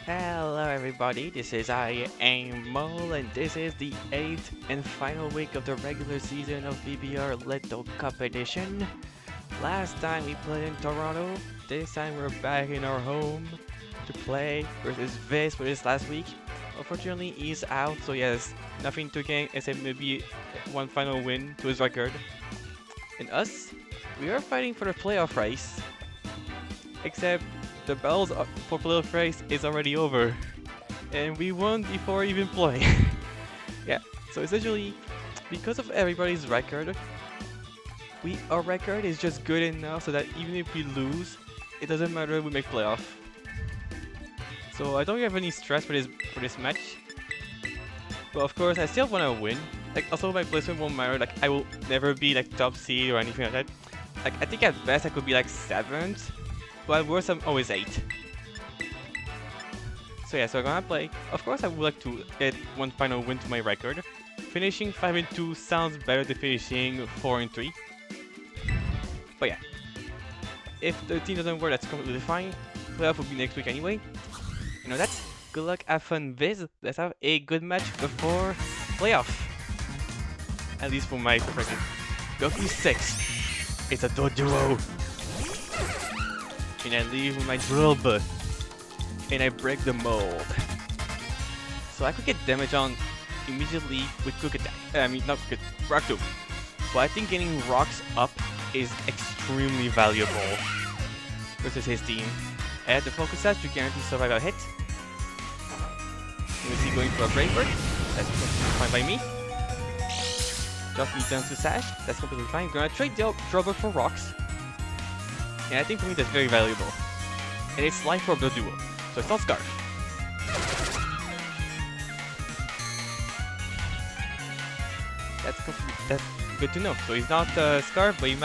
Hello everybody, this is I am Mole and this is the 8th and final week of the regular season of BBR Little Cup edition. Last time we played in Toronto, this time we're back in our home to play versus Viz for this last week. Unfortunately he's out, so yes, nothing to gain except maybe one final win to his record. And us, we are fighting for the playoff race, except the battles for playoff race is already over. And we won before even playing. Yeah, so essentially, because of everybody's record, our record is just good enough so that even if we lose, it doesn't matter if we make playoff. So I don't have any stress for this match. But of course, I still want to win. Like, also my placement won't matter. Like, I will never be like top seed or anything like that. Like, I think at best I could be like 7th. But at worst, I'm always 8. So yeah, so I'm gonna play. Of course, I would like to get one final win to my record. Finishing 5-2 sounds better than finishing 4-3. But yeah, if the team doesn't work, that's completely fine. Playoff will be next week anyway. You know that. Good luck, have fun, Viz. Let's have a good match before playoff. At least for my perspective. Goku 6. It's a duo. And I leave with my drill bit. And I break the mold. So I could get damage on immediately with quick attack. I mean, not quick, rock tomb. But I think getting rocks up is extremely valuable versus his team. Add the focus sash to guarantee survival hit. You see going for a brave bird. That's completely fine by me. Just me down to sash. That's completely fine. Gonna trade the Drover for rocks. And I think for me that's very valuable. And it's life orb the duo. So it's not Scarf. That's good to know. So he's not Scarf, but he's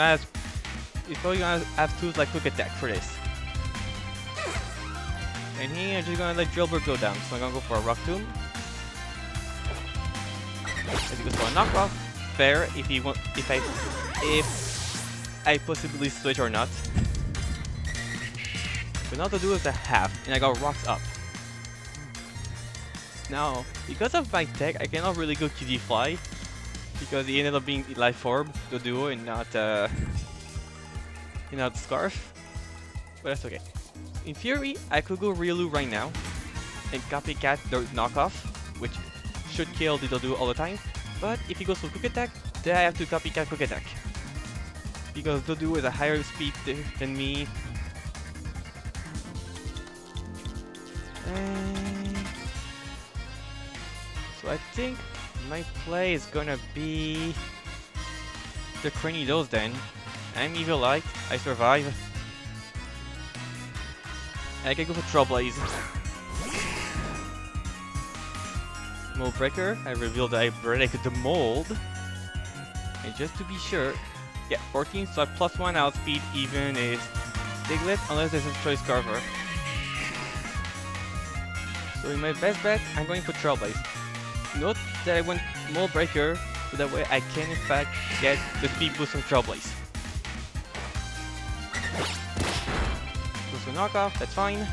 probably gonna have tools like Quick Attack for this. And here I'm just gonna let Drillbird go down. So I'm gonna go for a Rock Tomb. As he goes for a knockoff. Fair if I possibly switch or not. But now the duo is a half, and I got rocks up. Now, because of my tech, I cannot really go QD Fly, because he ended up being Life Orb, the duo, and not Scarf. But that's okay. In theory, I could go Riolu right now, and copycat the knockoff, which should kill the duo all the time. But if he goes for Quick Attack, then I have to copycat Quick Attack. Because the duo is a higher speed than me. So I think my play is gonna be the Cranny Dose then. I'm Evil Light, I survive. And I can go for Troubleblaze. Mold Breaker, I reveal that I break the mold. And just to be sure, yeah, 14, so I +1 outspeed even is Diglett unless there's a choice carver. So in my best bet, I'm going for Trailblaze. Note that I went Mold Breaker, so that way I can in fact get the speed boost from Trailblaze. Goes to knockoff, that's fine.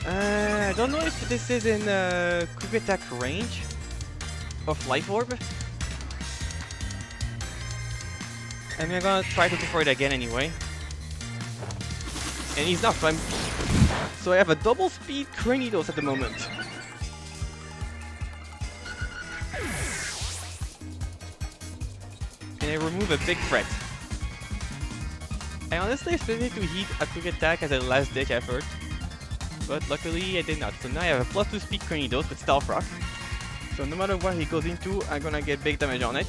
I don't know if this is in quick attack range of Life Orb. I mean, I'm gonna try to go for it again anyway. And he's not, so I have a double speed Cranidos at the moment. And I remove a big threat. I honestly expected to hit a quick attack as a last ditch effort, but luckily I did not. So now I have a +2 speed Cranidos with Stealth Rock. So no matter what he goes into, I'm gonna get big damage on it.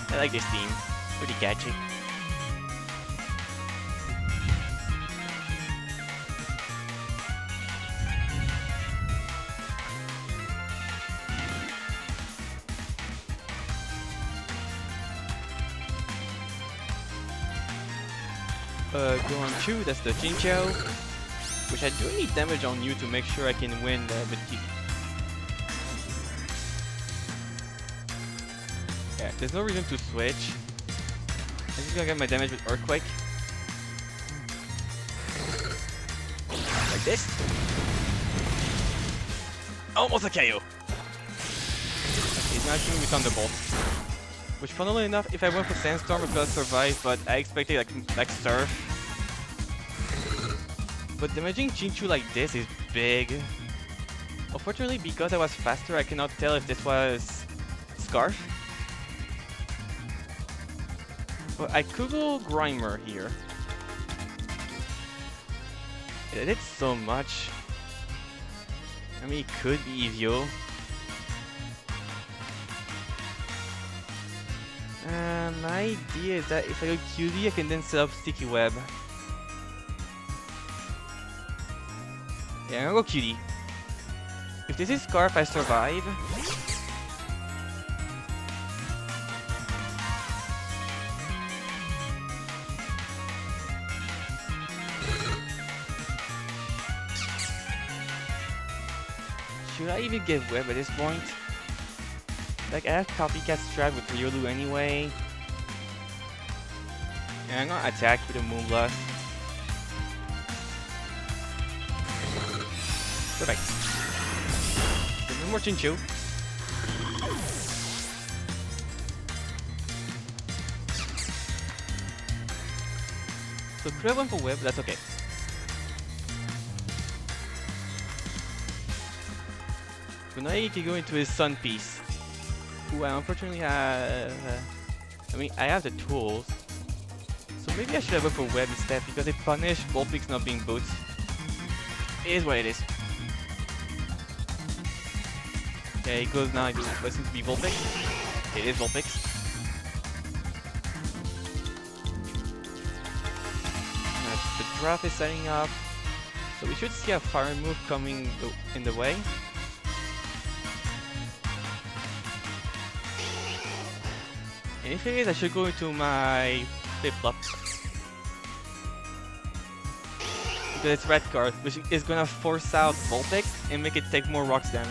I like this theme. Pretty catchy. go on 2, that's the Chinchou. Which I do need damage on you to make sure I can win the T. Yeah, there's no reason to switch. I'm just gonna get my damage with Earthquake. Like this. Almost a KO. Okay, he's not shooting me Thunderbolt. Which, funnily enough, if I went for Sandstorm, I could have survived, but I expected like Surf. But damaging Chinchou like this is big. Unfortunately, because I was faster, I cannot tell if this was Scarf. But I could go Grimer here. It did so much. I mean, it could be Eevio. My idea is that if I go QD, I can then set up Sticky Web. Yeah, I'm gonna go QD. If this is Scarf, I survive. Should I even get Web at this point? Like, I have Copycat Strat with Riolu anyway. And I'm gonna attack with a Moonblast. Perfect. So no more Chinchou. So could have went for Web, but that's okay. So now he can go into his Sun Piece. Who I unfortunately have... I mean, I have the tools. So maybe I should have went for Web instead because they punish Vulpix not being boots. It is what it is. Yeah, he goes now, it seems to be Vulpix. It is Vulpix. The draft is setting up. So we should see a fire move coming in the way. And if it is, I should go into my flip-flop. Because it's red card, which is gonna force out Vulpix and make it take more rocks damage.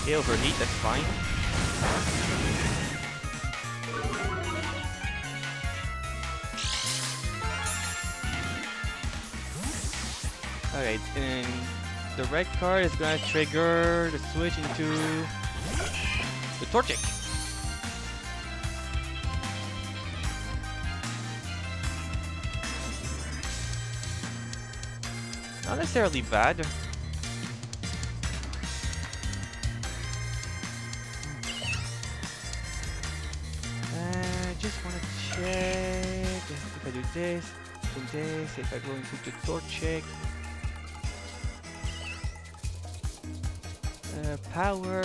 Okay, overheat, that's fine. Alright, and the red card is gonna trigger the switch into the Torchic. Not necessarily bad. Just wanna check if I do this, then this, if I go into the Torchic. Power.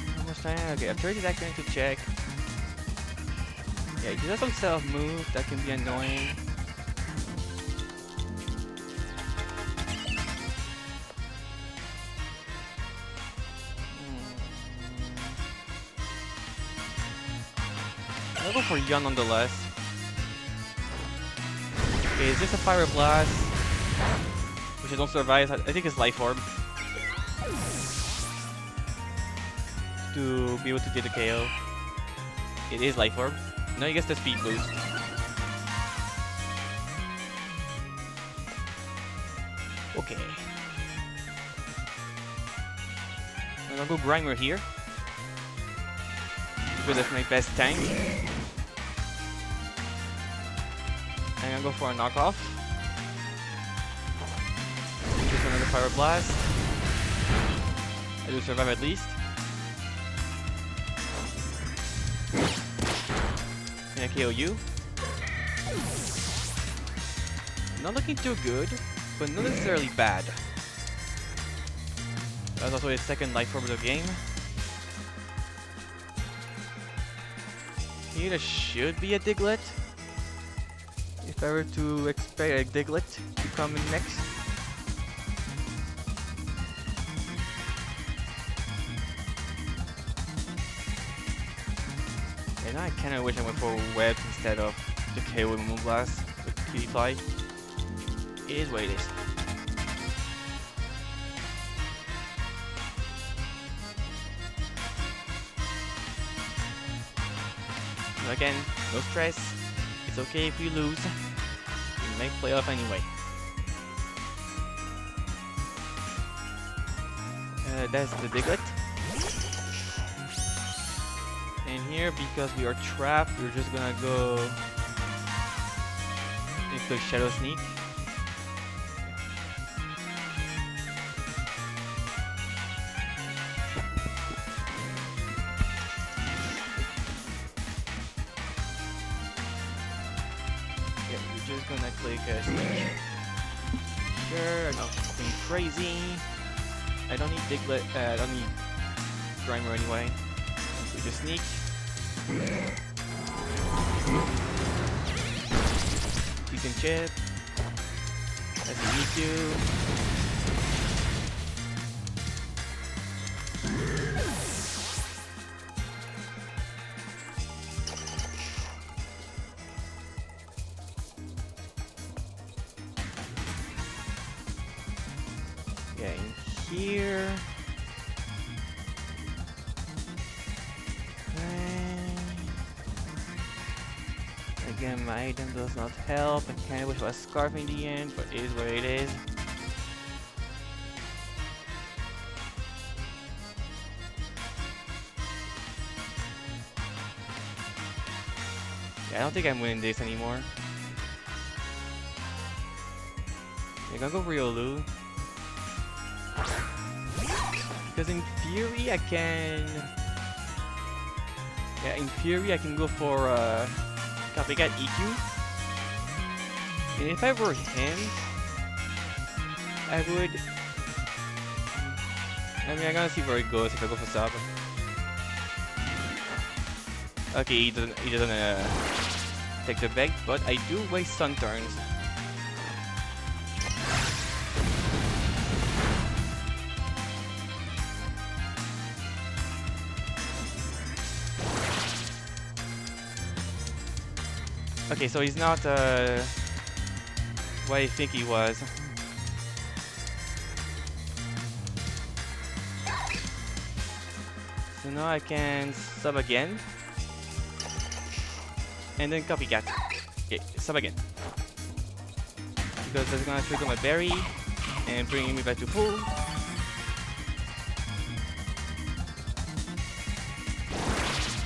How much time? Okay, I'm 30 that going to check. Yeah, he does some self move that can be annoying. I'll go for Yun nonetheless. Okay, is this a Fire Blast? Which I don't survive. I think it's Life Orb. To be able to get a KO. It is Life Orb. Now he gets the speed boost. Okay. I'm gonna go Grimer here. Because that's my best tank. I'm gonna go for a knockoff. Just another Fire Blast. I do survive at least. Can I KO you? Not looking too good, but not necessarily bad. That's also his second Life Orb of the game. Here should be a Diglett. If I were to expect a Diglett to come in next. And I kinda wish I went for webs instead of the KO with Moonblast with Cutie Fly. It is what it is. So again, no stress. It's okay if we lose. We make playoff anyway. That's the Diglett. And here, because we are trapped, we're just gonna go into Shadow Sneak. Yeah, we're just gonna click Sneak. Sure, I'm not going crazy. I don't need Diglett, I don't need Grimer anyway. So just Sneak. Decent chip. That's a EQ. Yeah, in here. Again, my item does not help. I kinda wish it was Scarf in the end, but it is what it is. Yeah, I don't think I'm winning this anymore. I'm gonna go Riolu. Because in theory I can... Yeah, in theory I can go for Copycat EQ. And if I were him, I would... I mean, I'm gonna see where it goes if I go for sub. Okay, he doesn't take the bag, but I do waste Sun turns. Okay, so he's not what I think he was. So now I can sub again. And then Copycat. Okay, sub again. Because that's gonna trigger my berry and bring me back to full.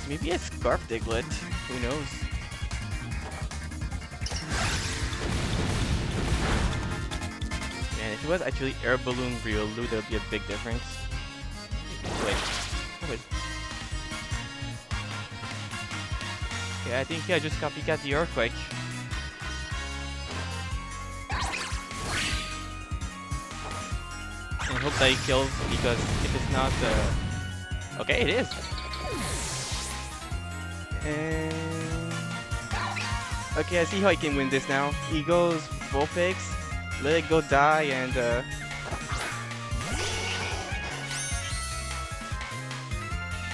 Maybe a Scarf Diglett, who knows? Man, if it was actually Air Balloon Riolu, that would be a big difference. Wait, wait. Okay, I think I just Copycat the Earthquake. And hope that he kills, because if it's not, okay, it is. And okay, I see how he can win this now. He goes Vulpix, let it go die, and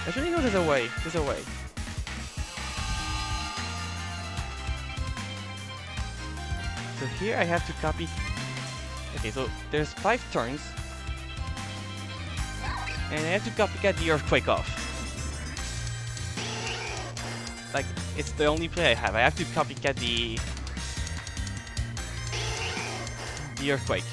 actually no, there's a way. There's a way. So here I have to copy. Okay, so there's 5 turns, and I have to Copycat the Earthquake off. Like, it's the only play I have. I have to Copycat the Earthquake.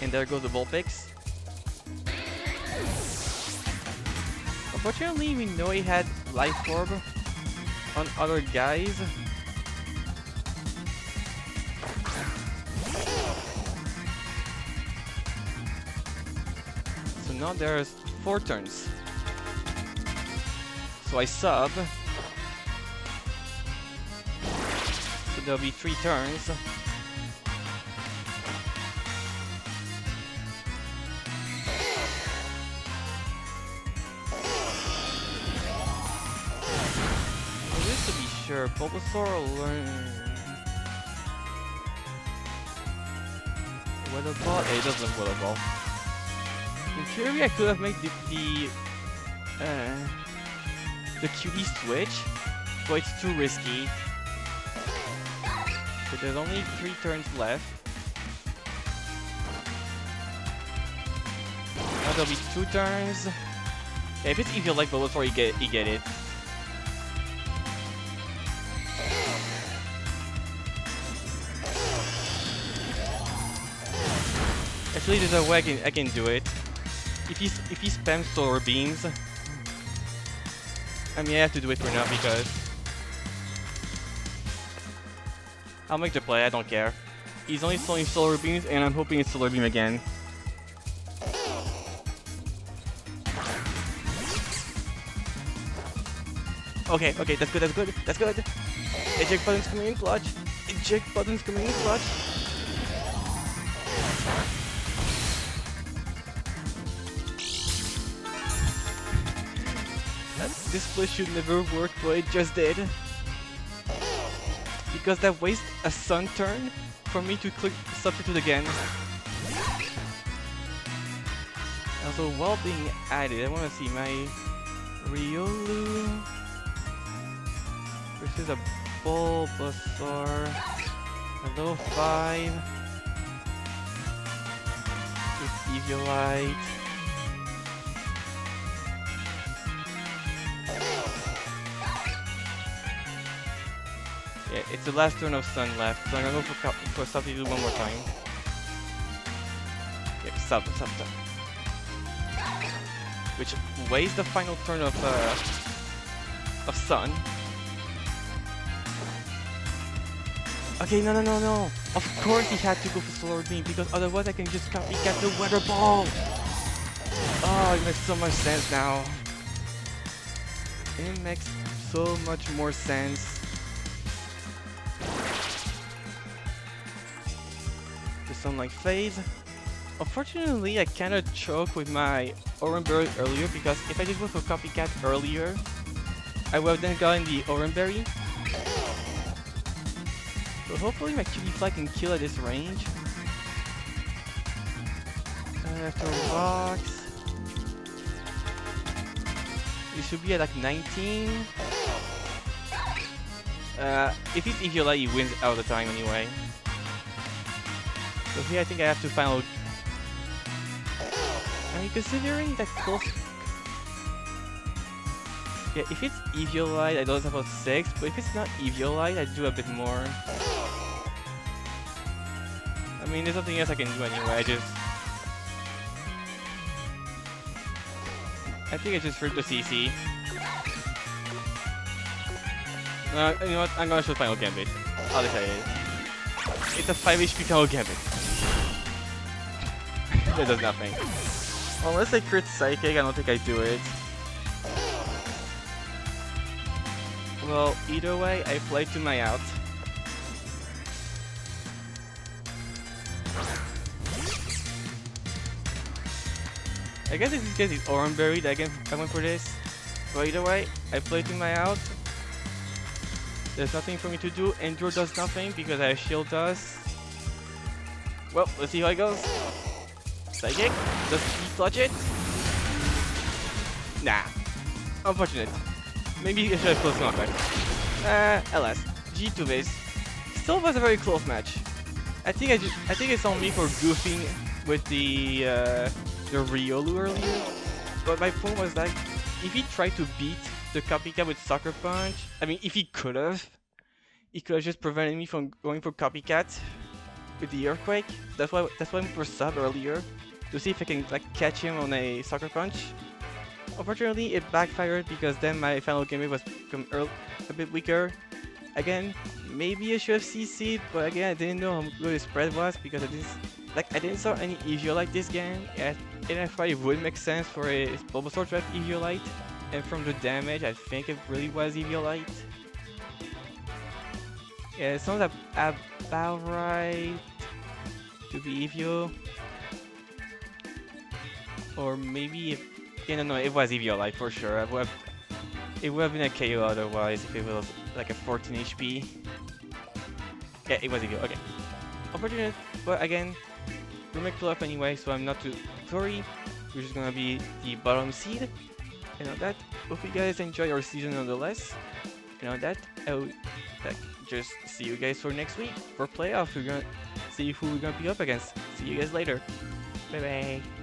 And there goes the Vulpix. Unfortunately, we know he had Life Orb on other guys. So now there's 4 turns. So I sub. So there'll be 3 turns. Just to be sure, Bulbasaur will learn. Weather ball? Yeah, it does look weather ball. In theory, I could have made the cutie switch, but it's too risky. So there's only 3 turns left. Now there'll be 2 turns. Yeah, if it's easier like Bulbasaur, you get it. Actually, there's a way I can do it. If he spams solar beams, I mean I have to do it for now because I'll make the play. I don't care. He's only throwing solar beams, and I'm hoping it's solar beam again. Okay, that's good, that's good. Eject button's coming in clutch. Eject button's coming in clutch. This play should never work, but it just did. Because that wastes a sun turn for me to click substitute again. Also, while being added, I want to see my Riolu versus a Bulbasaur. A level 5 with Eviolite. Yeah, it's the last turn of Sun left, so I'm gonna go for substitute one more time. Yep, sub. Which wastes the final turn of Sun. Okay, no. Of course he had to go for Solar Beam, because otherwise I can just copycat the Weather Ball! Oh, it makes so much sense now. It makes so much more sense. The Sunlight phase. Unfortunately, I kinda choked with my Oran Berry earlier, because if I did go for Copycat earlier, I would have then gotten the Oran Berry. So hopefully my Cutie Fly can kill at this range. After rocks, it should be at like 19. If it's Eviolite, he wins all the time anyway. So here I think I have to final. I mean, considering that close. Yeah, if it's Eviolite, I don't have about 6, but if it's not Eviolite, I do a bit more. I mean, there's nothing else I can do anyway, I think I just ripped the CC. You know what? I'm gonna show Final Gambit. I'll decide it. It's a 5 HP Final Gambit. That does nothing. Unless I crit Psychic, I don't think I do it. Well, either way, I play to my out. I guess it's because it's Oran Berry that I went for this. But either way, I play to my out. There's nothing for me to do. Endure does nothing because I have Shield does. Well, let's see how it goes. Psychic? Does he clutch it? Nah. Unfortunate. Maybe I should have close contact. LS. G to this. Still was a very close match. I think it's on me for goofing with the Riolu earlier. But my point was that if he tried to beat the Copycat with Sucker Punch, I mean, if he could have just prevented me from going for Copycat with the Earthquake. That's why I went for sub earlier, to see if I can like catch him on a Sucker Punch. Unfortunately, it backfired because then my final game was a bit weaker. Again, maybe I should have CC'd, but again, I didn't know how good his spread was because I didn't saw any Eviolite this game, and I thought it would make sense for a Bulbasaur to have Eviolite. And from the damage, I think it really was Eviolite. Yeah, it sounds about right to be Evio. Or maybe no, it was Eviolite for sure. It would have been a KO otherwise if it was like a 14 HP. Yeah, it was Evio. Okay. Unfortunate, but again, we make playoff anyway, so I'm not too worried. We're just gonna be the bottom seed. You know that. Hope you guys enjoy our season nonetheless. You know that. Like, just see you guys for next week for playoff. We're gonna see who we're gonna be up against. See you guys later. Bye bye.